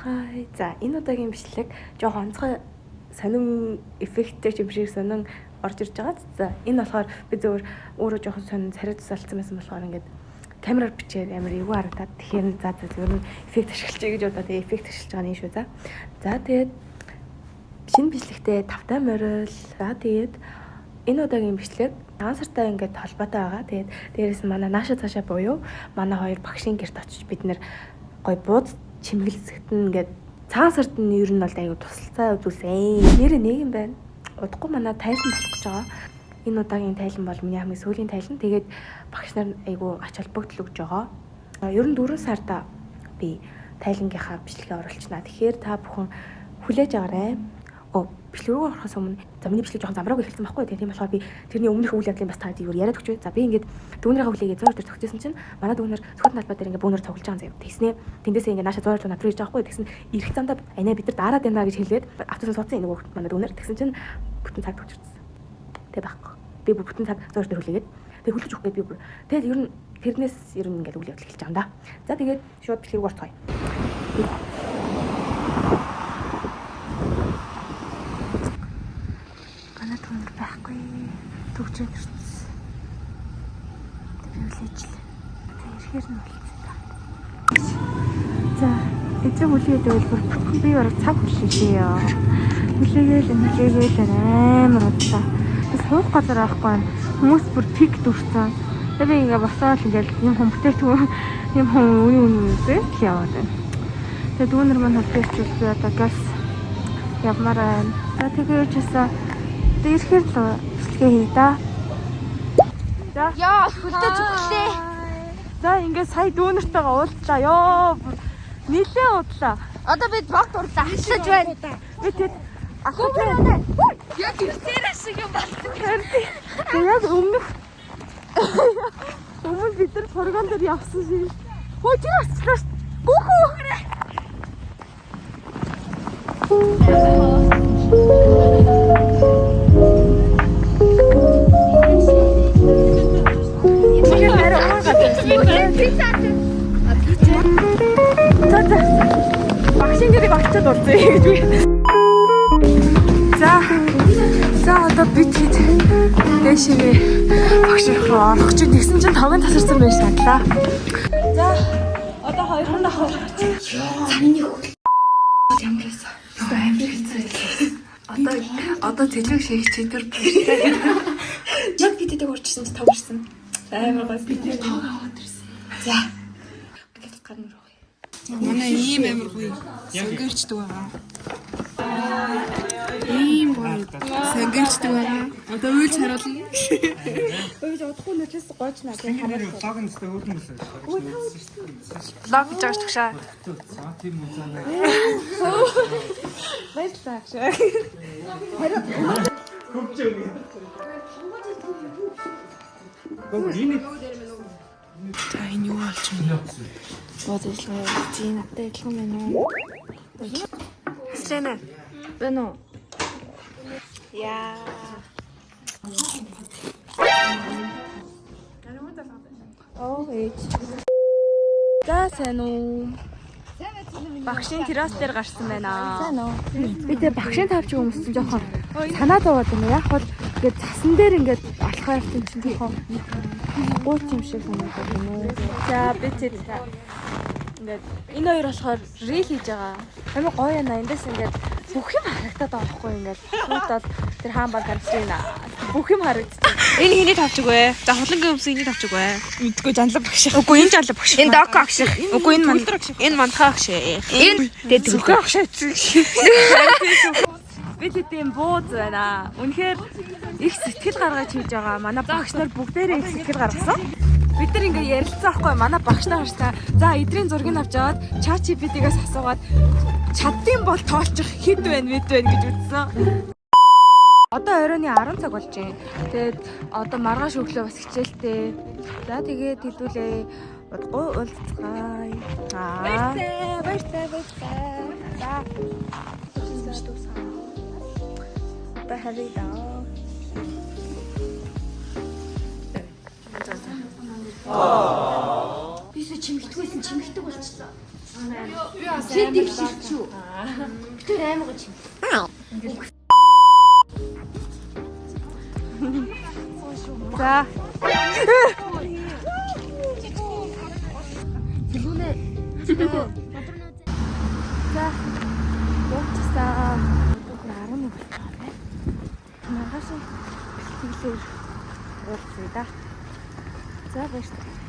Хай. За энэ удаагийн бичлэг жоохон онцгой сонин эффекттэй юм шиг сонин орж ирж байгаа. За энэ болохоор би зөвөр өөрөө жоохон сонин царай тусалсан байсан болохоор ингээд камераар бичээд амар эвгүй харагдаад тэгэхээр за зөвөр нь эффект ашиглаж гэж удаа тэгээ эффект ашиглаж байгаа юм шүү. За тэгээд шинэ бичлэгтээ тавтай морил. За тэгээд энэ удаагийн бичлэг дансартай ингээд холбоотой байгаа. Тэгээд дээрээс нь манай нааша цаашаа буюу манай хоёр багшийн гэрт очиж бид нэр гой бууд чимгэлзэгт нь ингээд цагаан сард нь ер нь бол аюу тусалцаа үзүүлсэн. Нэр нэг юм байна. Удахгүй манай тайлан болох гэж байгаа. Энэ удаагийн тайлан бол миний хамгийн сүүлийн тайлан. Тэгээд багш нар аюу ач холбогдол өгж байгаа. Ер нь 4 сарда би тайлангийнхаа бичлэгээ оруулчихна. Тэгэхээр та бүхэн хүлээж аваарай. Бичлэг рүү орохоос өмнө за миний бичлэг жоохон замбрааг эхэлсэн байхгүй. Тийм болохоор би тэрний өмнөх үйл явдлын бас таад юу яриад өгч. За би ингээд дүүнэрийнхээ хүлээгээ 100 дээр тогтсон чинь манай дүүнэр зөвхөн талбай дээр ингээд бүүнөр цуглаж байгаа юм. Тэгснээ тэндээсээ ингээд нааша 100 руу натруу хийж байгаа байхгүй. Тэгсэн ирэх замдаа анаа бид нар дараад байна гэж хэлээд автобусаа суудсан энэ хүүхэд манай дүүнэр. Тэгсэн чинь бүтэн цаг төгчөрсөн. Тэ байхгүй. Би бүтэн цаг 100 дээр хүлээгээд тэг хүлээж өгөхгүй би бүр. Тэгээд ер нь тэрнээс ер нь ингээд үйл явдал эхэлж байгаа юм да. За тэгээд шууд бичлэг рүү орцгоё. Байхгүй төгжөөд ирсэн. Тэвлээжлээ. Ирэхээр нь болчихсон та. За, эцэг үлээд өгвөл бүтэн би бараг цаг хүлээе. Хүлээгээл амар удлаа. Суух газар авахгүй хүмүүс бүр пик дурсан. Тэгээ би ингээ босоод ингээл юм хүм бүтээтгүй юм хүм үнэ яваад байна. Тэгээ дүүнер маань хөдөлгөж одоо газ явмаар байна. За тэгээ часаа ирэхээр л бичлэгээ хий да. За. Яа, хөлтөж өглөө. За ингээд сая дүүнэртэйгээ уулзлаа. Ёо. Нилээ уудлаа. Одоо бид багт уурлаа. Ахлаж байна. Би тэгэд ахлаж байна. Яг ирсээр шиг юм байна. Яг өмнөх бид нар програм дээр явсан шиг. Хөө чи асчлаа шүү. Гүхүү. Багшийн гэрийг очиод урцъя гэж би. За одоо би дэшээ багш руу орох чинь тэгсэн чинь таван тасарсан байж шатлаа. За одоо 2 нахаа. Саний хөл. Ямар байсан? Амар хэцүү. Одоо тэлэг шиг чидэр биштэй. Яг бидэдэг урчсан чи таварсан. Амар гоо бид тав аваад ирсэн. За. Гэтэл гарна руу. Манай ийм амар гоё сонгорчдөг байгаа. Ийм гоё сонгорчдөг байгаа. Одоо уйлж харуулна. Уйлж удахгүй нүчээс гоочна гэж хараад. Лог нь өстэй хөрдөн өсөө. Лог гэж байгаа шүү. За тийм үү. Баярлалаа. Хөвчөө. За энэ юу болж байна? Бодлоо тийм надад адилхан байна уу? Хэсэнэ. Бэнэ үү? Яа. Ээж. За сайн уу? Багшийн террас дээр гарсан байна. Сайн уу? Би тэгээ багшийн тавч өмссөн жоохон санаа зовоод байна. Яг бол ингээд цасан дээр ингээд алхаа явсан чинь жоохон гооч юм шиг санагдаад байна. За би тэгээд ингээд энэ хоёр болохоор рил хийж байгаа. Амар гоё яана. Эндээс ингээд бүх юм харагдаад байгаа байхгүй ингээд шууд тэр хаан баг гарчихна. Бүх юм харагдчих. Энэ хэний тавч үгүй. За хулангийн өмсөн эний тавч үгүй. Мэдгүй жанлаг багш. Үгүй энэ жанлаг багш. Энэ доко багш. Үгүй энэ мандхаа багш. Энэ дэд зүрхээ багш. Би тийм бууз байна. Үнэхээр их сэтгэл гаргаж хийж байгаа. Манай багш нар бүгдээрээ их сэтгэл гаргасан. Бид нар ингээ ярилцсан байхгүй манай багш нар харсаа. За эдрийн зургийг авч аваад ChatGPT-гээс асуугаад чаддсан бол тоолчих хэд байна мэд байна гэж үзсэн. Одоо оройны 10 цаг болж байна. Тэгээд одоо маргааш өглөө бас хичээлтэй. За тэгээд хэдүүлээ удахгүй уулзцгаая. Баяртай. За. Бахарida. Бисэж чимэгдэггүйсэн чимэгдэг болчихлоо. Би бас тийм шилчүү. Тэр аймаг чим. За. Тэгүнэ. За. Явчихсан. 11 болчихоо байна. Маргааш бэлтгэлээр уулзъя да. За баярлалаа.